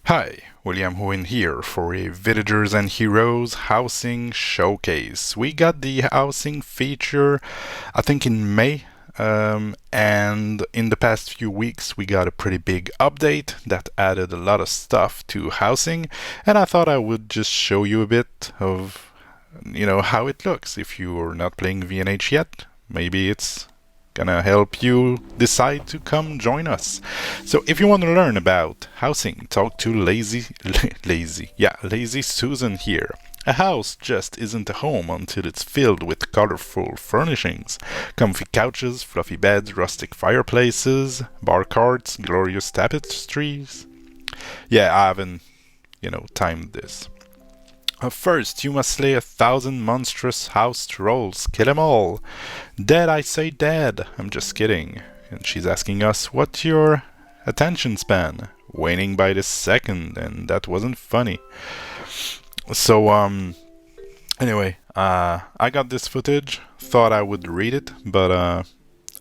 Hi, William Huyn here for a Villagers and Heroes housing showcase. We got the housing feature, I think, in May, and in the past few weeks we got a pretty big update that added a lot of stuff to housing, and I thought I would just show you a bit of, how it looks. If you're not playing VNH yet, maybe it's gonna help you decide to come join us. So if you want to learn about housing, talk to Lazy Susan here. A house just isn't a home until it's filled with colorful furnishings, comfy couches, fluffy beds, rustic fireplaces, bar carts, glorious tapestries. Yeah, I haven't, timed this. First, you must slay 1,000 monstrous house trolls. Kill them all. Dead, I say dead. I'm just kidding. And she's asking us, what's your attention span? Waning by the second, and that wasn't funny. So, anyway, I got this footage. Thought I would read it, but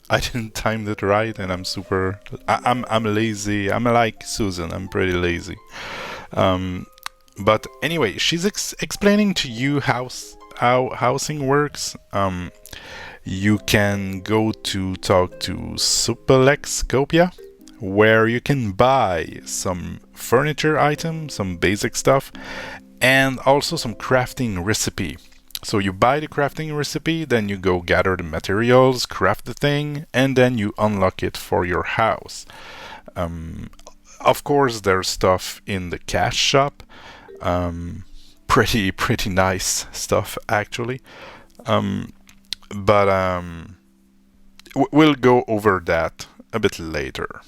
I didn't time it right, and I'm lazy. I'm like Susan. I'm pretty lazy. But anyway, she's explaining to you how housing works. You can go to talk to Supelexcopia, where you can buy some furniture items, some basic stuff, and also some crafting recipe. So you buy the crafting recipe, then you go gather the materials, craft the thing, and then you unlock it for your house. Of course, there's stuff in the cash shop. Pretty nice stuff, actually. But we'll go over that a bit later.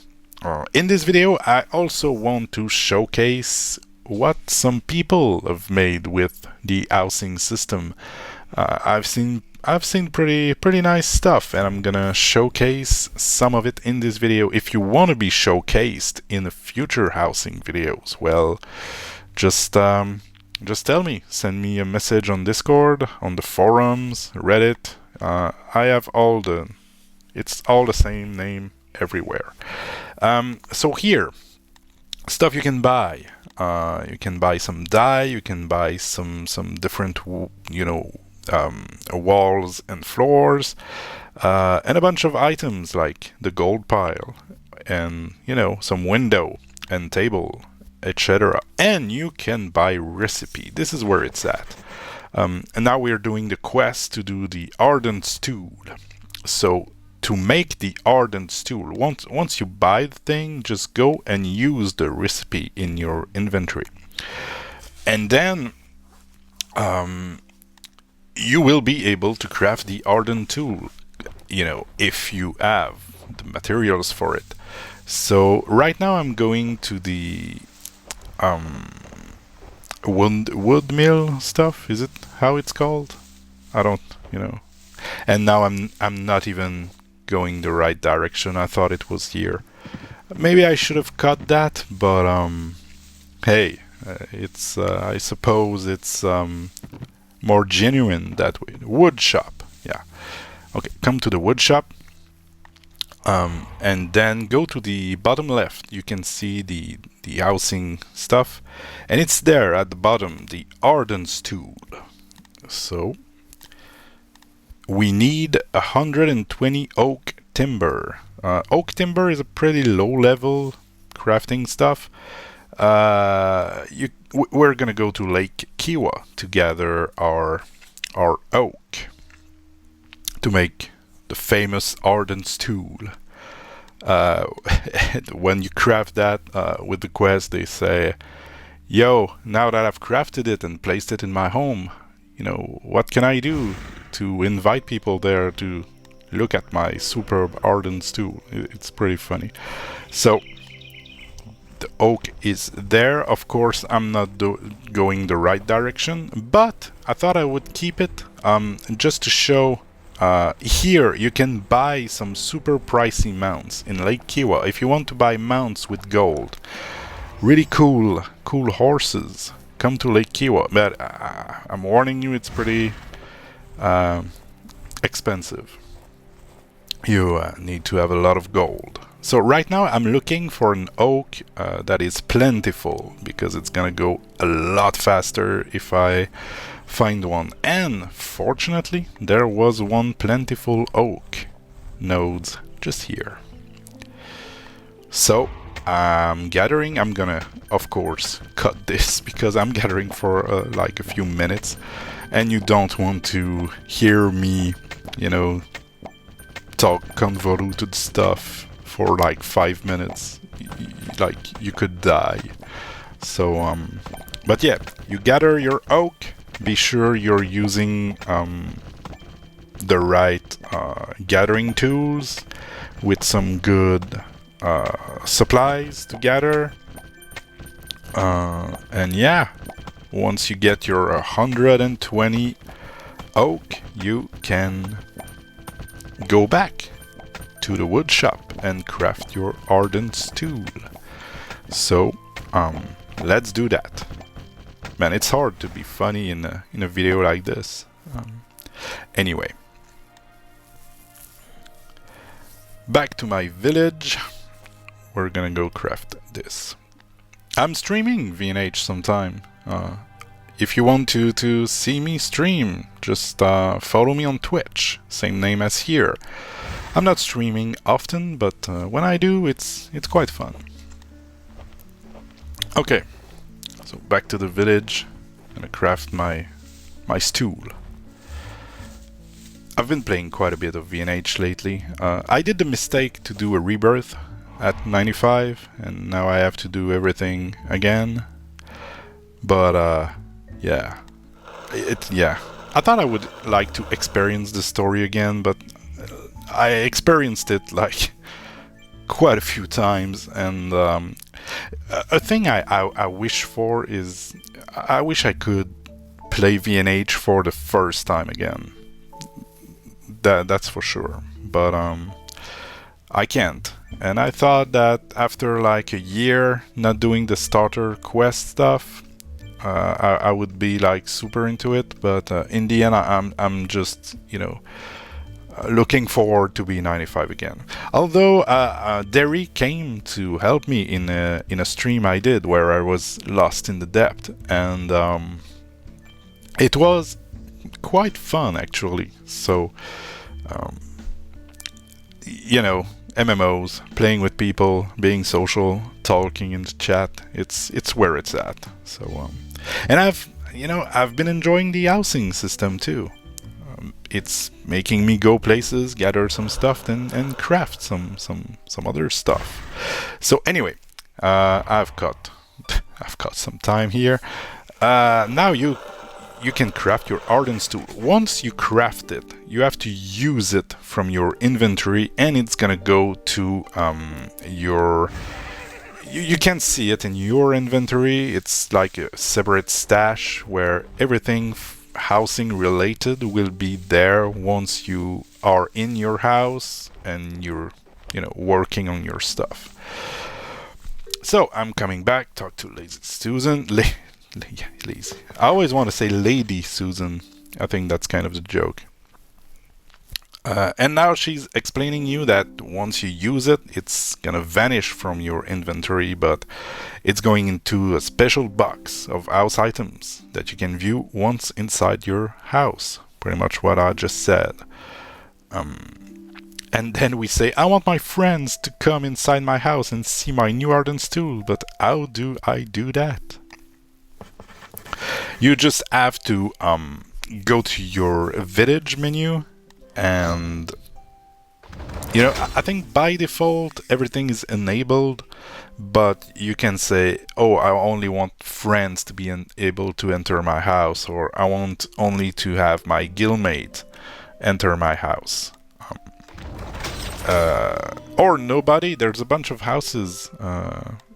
In this video, I also want to showcase what some people have made with the housing system. I've seen pretty nice stuff, and I'm gonna showcase some of it in this video. If you want to be showcased in the future housing videos, well, just tell me. Send me a message on Discord, on the forums, Reddit. I have it's all the same name everywhere. So here, stuff you can buy. You can buy some dye. You can buy some different, walls and floors, and a bunch of items like the gold pile, and some window and table, etc. And you can buy recipe. This is where it's at. And now we're doing the quest to do the Ardent Tool. So to make the Ardent Tool, once you buy the thing, just go and use the recipe in your inventory. And then you will be able to craft the Ardent Tool, if you have the materials for it. So right now I'm going to the wood mill stuff. Is it how it's called? I don't, And now I'm not even going the right direction. I thought it was here. Maybe I should have cut that, but hey, it's I suppose it's more genuine that way. Wood shop, yeah. Okay, come to the wood shop. And then go to the bottom left. You can see the housing stuff, and it's there at the bottom, the Ardent Tool. So we need 120 oak timber. Oak timber is a pretty low level crafting stuff. We're gonna go to Lake Kiwa to gather our oak to make the famous Ardent Tool. When you craft that with the quest, they say, yo, now that I've crafted it and placed it in my home, what can I do to invite people there to look at my superb Ardent Tool? It's pretty funny. So the oak is there. Of course, I'm not going the right direction, but I thought I would keep it just to show. Here you can buy some super pricey mounts in Lake Kiwa if you want to buy mounts with gold. Really cool horses. Come to Lake Kiwa, but I'm warning you, it's pretty expensive. You need to have a lot of gold. So right now I'm looking for an oak that is plentiful, because it's gonna go a lot faster if I find one. And fortunately there was one plentiful oak nodes just here. So I'm gathering. I'm gonna of course cut this because I'm gathering for like a few minutes, and you don't want to hear me, you know, talk convoluted stuff for like 5 minutes. Like, you could die. So but yeah, you gather your oak. Be sure you're using the right gathering tools with some good supplies to gather. And yeah, once you get your 120 oak, you can go back to the wood shop and craft your ardent tool. So let's do that. Man, it's hard to be funny in a video like this. Anyway, back to my village. We're gonna go craft this. I'm streaming VNH sometime. If you want to see me stream, just follow me on Twitch, same name as here. I'm not streaming often, but when I do, it's quite fun. Okay, so back to the village. I'm gonna craft my stool. I've been playing quite a bit of VNH lately. I did the mistake to do a rebirth at 95, and now I have to do everything again. But yeah, I thought I would like to experience the story again, but I experienced it like quite a few times, and a thing I wish for is I wish I could play VNH for the first time again. That's for sure, but I can't. And I thought that after like a year not doing the starter quest stuff, I would be like super into it. But in the end, I'm just, you know, looking forward to be 95 again. Although Derry came to help me in a stream I did where I was lost in the depth, and it was quite fun actually. So you know, MMOs, playing with people, being social, talking in the chat, it's where it's at. So and I've been enjoying the housing system too. It's making me go places, gather some stuff, and craft some other stuff. So anyway, I've got some time here. Now you can craft your ardent tool. Once you craft it, you have to use it from your inventory, and it's gonna go to your... You can see it in your inventory. It's like a separate stash where everything housing related will be there once you are in your house and you're, you know, working on your stuff. So I'm coming back, talk to Lazy Susan. Lazy. I always want to say Lady Susan. I think that's kind of the joke. And now she's explaining you that once you use it, it's gonna vanish from your inventory, but it's going into a special box of house items that you can view once inside your house. Pretty much what I just said. And then we say, I want my friends to come inside my house and see my new ardent tool, but how do I do that? You just have to go to your village menu, and you know, I think by default everything is enabled, but you can say, oh, I only want friends to be able to enter my house, or I want only to have my guildmate enter my house, or nobody. There's a bunch of houses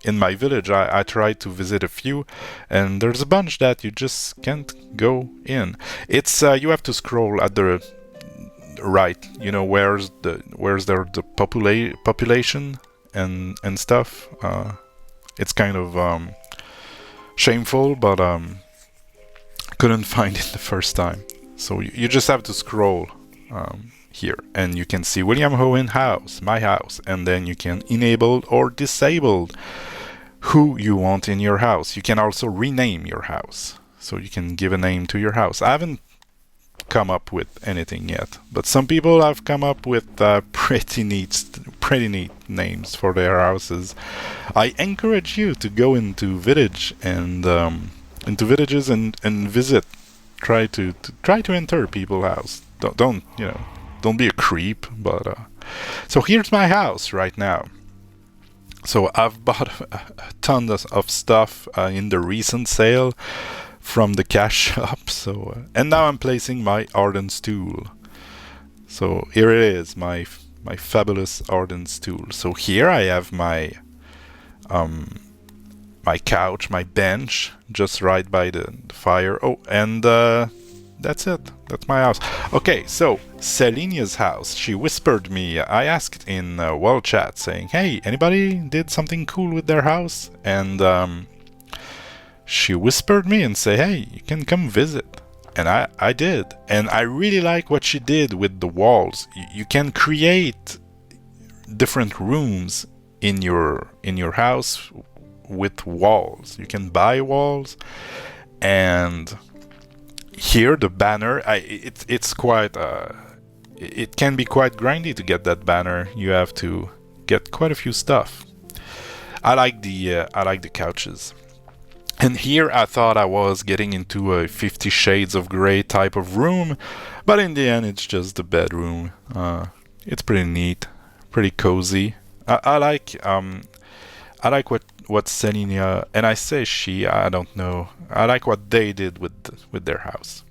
in my village. I tried to visit a few, and there's a bunch that you just can't go in. It's you have to scroll at the right, you know, where's there the population and stuff. It's kind of shameful, but couldn't find it the first time, so you just have to scroll here, and you can see William Owen house, my house, and then you can enable or disable who you want in your house. You can also rename your house, so you can give a name to your house. I haven't come up with anything yet, but some people have come up with pretty neat names for their houses. I encourage you to go into village and into villages and visit. Try to enter people's house. Don't be a creep. But so here's my house right now. So I've bought a ton of stuff in the recent sale from the cash shop. So and now I'm placing my Arden stool. So here it is, my fabulous Arden stool. So here I have my my couch, my bench, just right by the fire. Oh, and that's it. That's my house. Okay, so Selenia's house. She whispered me. I asked in World Chat saying, "Hey, anybody did something cool with their house?" And she whispered me and say, "Hey, you can come visit." And I did. And I really like what she did with the walls. You can create different rooms in your house with walls. You can buy walls, and here the banner. It's quite. It can be quite grindy to get that banner. You have to get quite a few stuff. I like the couches. And here I thought I was getting into a 50 Shades of Grey type of room, but in the end it's just a bedroom. It's pretty neat, pretty cozy. I like what Selenia, and I say she, I don't know. I like what they did with their house.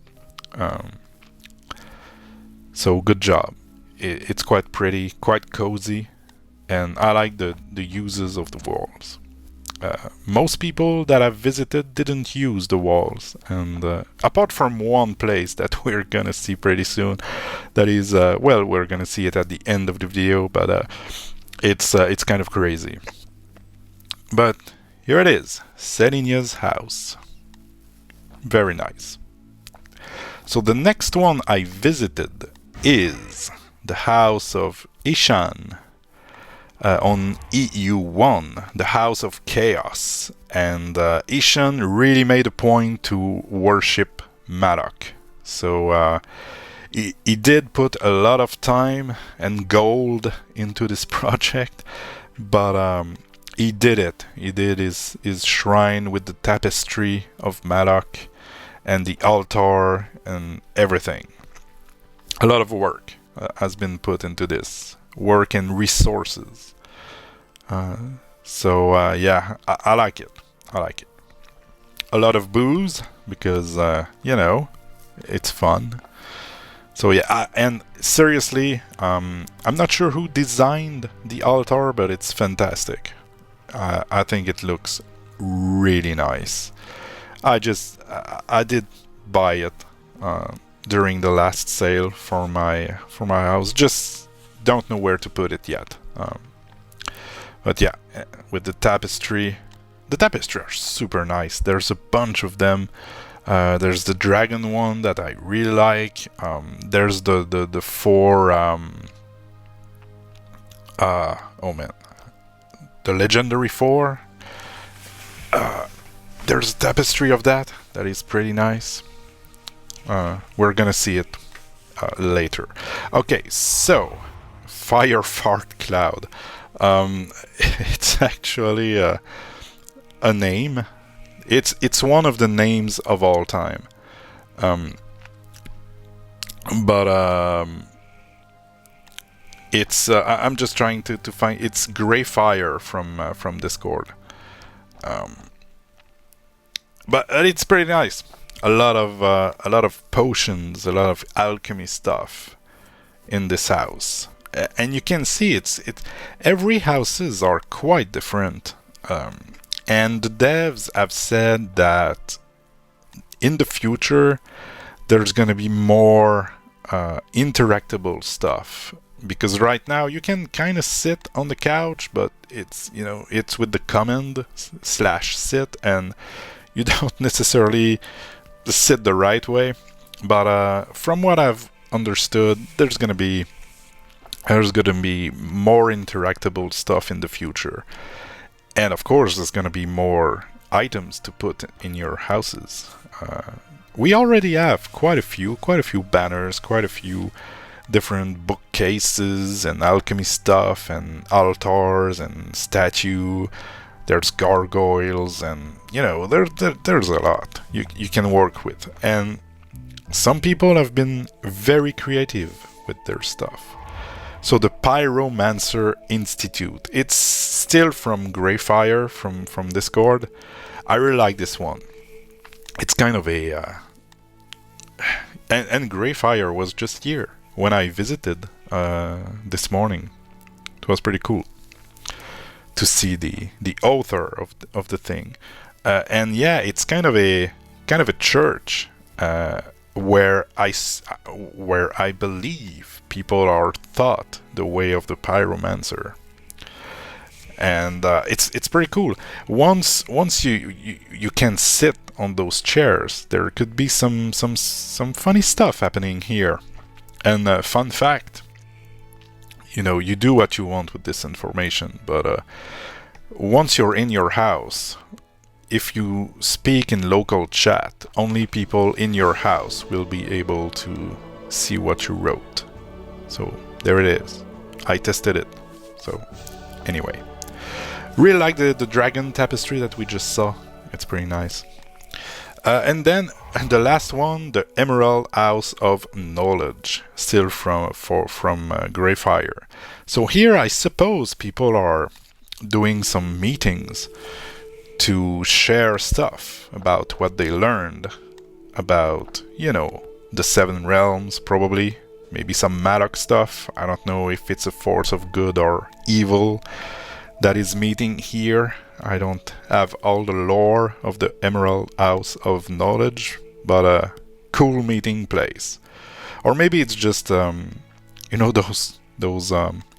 So good job. It's quite pretty, quite cozy, and I like the uses of the walls. Most people that I've visited didn't use the walls, and apart from one place that we're gonna see pretty soon, that is, well, we're gonna see it at the end of the video, but it's kind of crazy. But here it is, Selenia's house. Very nice. So the next one I visited is the house of Ishan on EU1, the House of Chaos. And Ishan really made a point to worship Madoc. So he did put a lot of time and gold into this project, but he did it. He did his shrine with the tapestry of Madoc and the altar and everything. A lot of work has been put into this. Work and resources. So yeah, I like it. I like it. A lot of booze because it's fun. So yeah, and seriously, I'm not sure who designed the altar, but it's fantastic. I think it looks really nice. I did buy it during the last sale for my house. Just don't know where to put it yet. But yeah, with the tapestry are super nice. There's a bunch of them. There's the dragon one that I really like. There's the four oh man, the legendary four. There's a tapestry of that is pretty nice. We're gonna see it later. Okay, so Fire Fart Cloud. It's actually a name. It's one of the names of all time. But it's I'm just trying to find. It's Grey Fire from Discord. But it's pretty nice. A lot of potions, a lot of alchemy stuff in this house. And you can see every houses are quite different. And the devs have said that in the future there's gonna be more interactable stuff, because right now you can kind of sit on the couch, but it's with the command /sit, and you don't necessarily sit the right way. But from what I've understood. There's gonna be more interactable stuff in the future, and of course there's gonna be more items to put in your houses. We already have quite a few banners, quite a few different bookcases and alchemy stuff and altars and statue. There's gargoyles, and there's a lot you can work with. And some people have been very creative with their stuff. So the Pyromancer Institute, it's still from Greyfire from Discord. I really like this one. It's kind of a and Greyfire was just here when I visited this morning. It was pretty cool to see the author of the thing, and yeah, it's kind of a church where I believe people are taught the way of the Pyromancer, and it's pretty cool. Once you can sit on those chairs, there could be some funny stuff happening here. And fun fact, you do what you want with this information, but once you're in your house, if you speak in local chat, only people in your house will be able to see what you wrote. So there it is. I tested it. So anyway, really like the dragon tapestry that we just saw. It's pretty nice. And then the last one, the Emerald House of Knowledge, still from Greyfire. So here I suppose people are doing some meetings to share stuff about what they learned about, the Seven Realms, probably. Maybe some Madoc stuff. I don't know if it's a force of good or evil that is meeting here. I don't have all the lore of the Emerald House of Knowledge, but a cool meeting place. Or maybe it's just those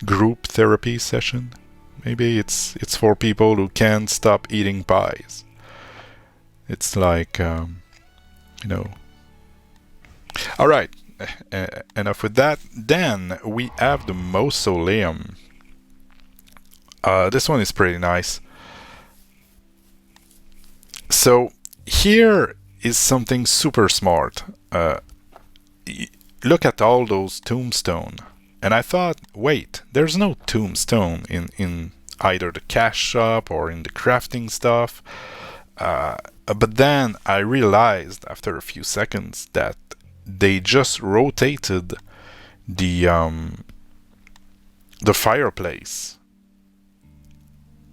group therapy session. Maybe it's for people who can't stop eating pies. It's like All right, enough with that. Then we have the Mausoleum. This one is pretty nice. So here is something super smart. Look at all those tombstone. And I thought, wait, there's no tombstone in either the cash shop or in the crafting stuff. But then I realized after a few seconds that they just rotated the fireplace.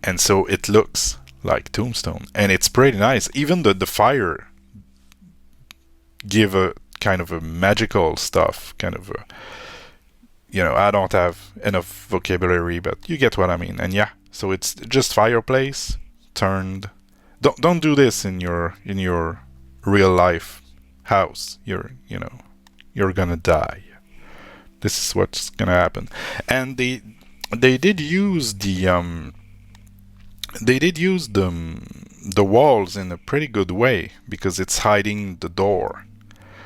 And so it looks like tombstone, and it's pretty nice. Even the fire give a kind of a magical stuff, kind of a, I don't have enough vocabulary, but you get what I mean. And yeah, so it's just fireplace turned. Don't do this in your real life house. You're gonna die. This is what's gonna happen. And they did use the walls in a pretty good way, because it's hiding the door,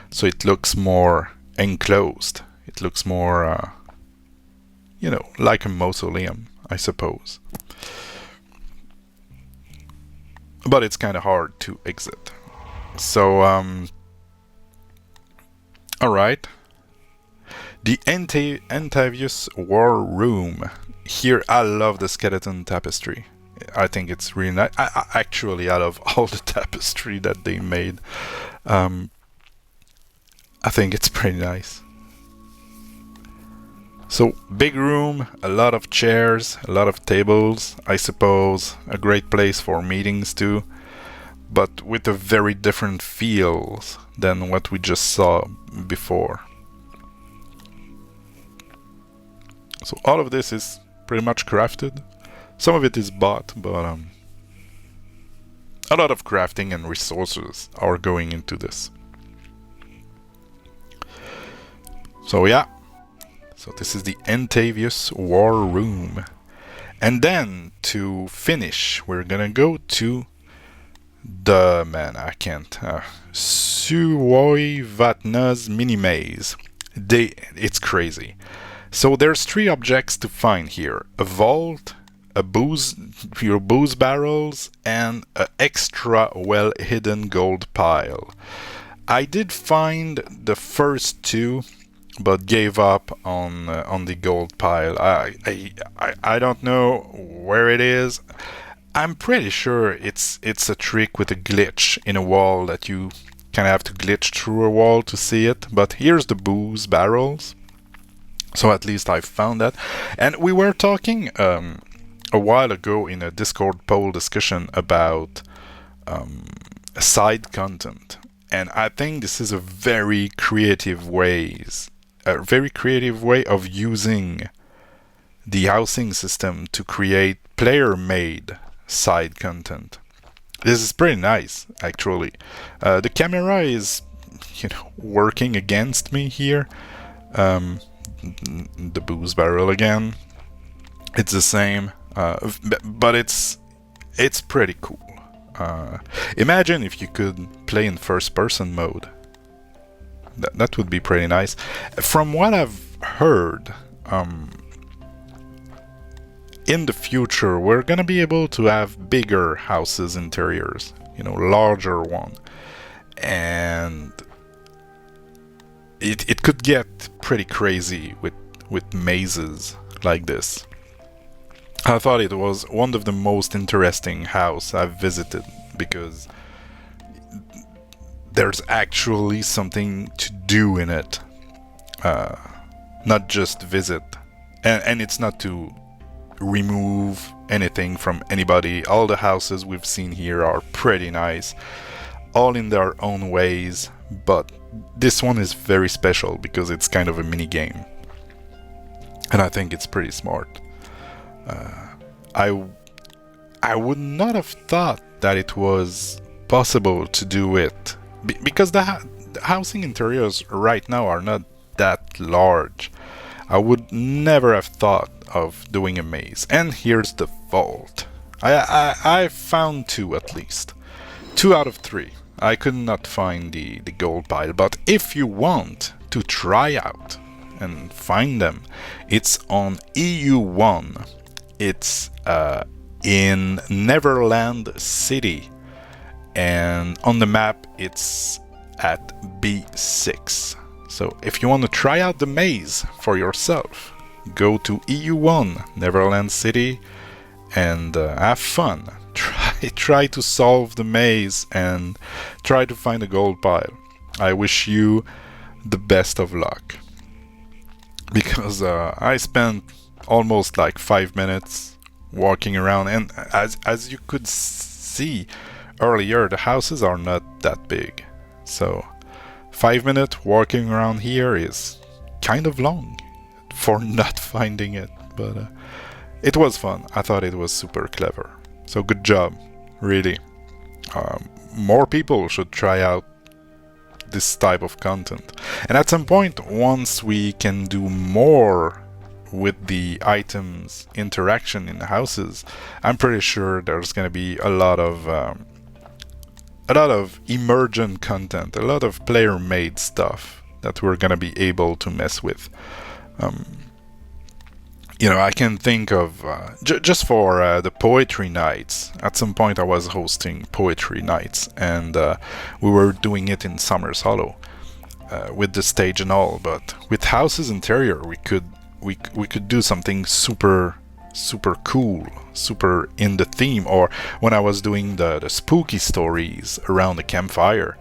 so it looks more enclosed. It looks more, like a mausoleum, I suppose. But it's kind of hard to exit. So, alright. The Entavius War Room. Here, I love the skeleton tapestry. I think it's really nice. I love all the tapestry that they made. I think it's pretty nice. So, big room, a lot of chairs, a lot of tables. I suppose a great place for meetings too, but with a very different feel than what we just saw before. So all of this is pretty much crafted. Some of it is bought, but a lot of crafting and resources are going into this. So yeah, so this is the Entavius War Room. And then to finish, we're gonna go to the, Suoi Vatna's Mini Maze. It's crazy. So there's three objects to find here: a vault, your booze barrels, and an extra well-hidden gold pile. I did find the first two, but gave up on the gold pile. I don't know where it is. I'm pretty sure it's a trick with a glitch in a wall that you kind of have to glitch through a wall to see it. But here's the booze barrels. So at least I found that. And we were talking a while ago in a Discord poll discussion about side content. And I think this is a very creative way of using the housing system to create player-made side content. This is pretty nice, actually. The camera is, working against me here. The booze barrel again. It's the same, but it's pretty cool. Imagine if you could play in first-person mode. That would be pretty nice. From what I've heard, in the future, we're gonna be able to have bigger houses interiors, larger one, and it could get pretty crazy with mazes like this. I thought it was one of the most interesting house I've visited because there's actually something to do in it, not just visit, and it's not to remove anything from anybody. All the houses we've seen here are pretty nice, all in their own ways, but this one is very special because it's kind of a mini game, and I think it's pretty smart. I would not have thought that it was possible to do it because the housing interiors right now are not that large. I would never have thought of doing a maze. And here's the vault. I found two at least. 2 out of 3. I could not find the gold pile, but if you want to try out and find them, it's on EU1. It's in Neverland City, and on the map it's at B6. So if you want to try out the maze for yourself, go to EU1 Neverland City and have fun. Try to solve the maze and try to find a gold pile. I wish you the best of luck, because I spent almost like 5 minutes walking around, and as you could see earlier, the houses are not that big, so 5 minutes walking around here is kind of long for not finding it, but it was fun. I thought it was super clever, so good job, really. More people should try out this type of content, and at some point, once we can do more with the items interaction in the houses, I'm pretty sure there's gonna be a lot of emergent content, a lot of player-made stuff that we're gonna be able to mess with. I can think of just for the poetry nights. At some point, I was hosting poetry nights, and we were doing it in Summers Hollow with the stage and all. But with houses interior, we could do something super cool, super in the theme. Or when I was doing the spooky stories around the campfire,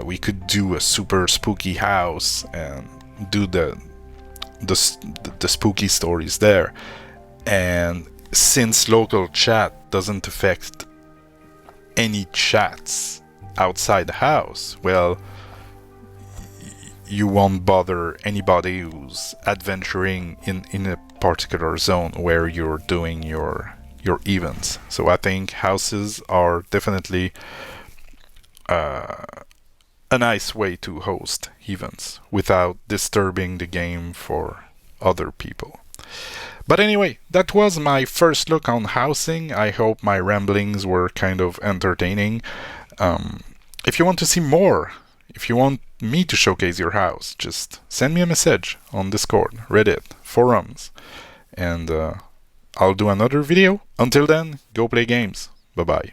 we could do a super spooky house and do the spooky stories there. And since local chat doesn't affect any chats outside the house, well, you won't bother anybody who's adventuring in a particular zone where you're doing your events. So I think houses are definitely a nice way to host events without disturbing the game for other people. But anyway, that was my first look on housing. I hope my ramblings were kind of entertaining. If you want to see more, if you want me to showcase your house, just send me a message on Discord, Reddit, forums, and I'll do another video. Until then, go play games. Bye-bye.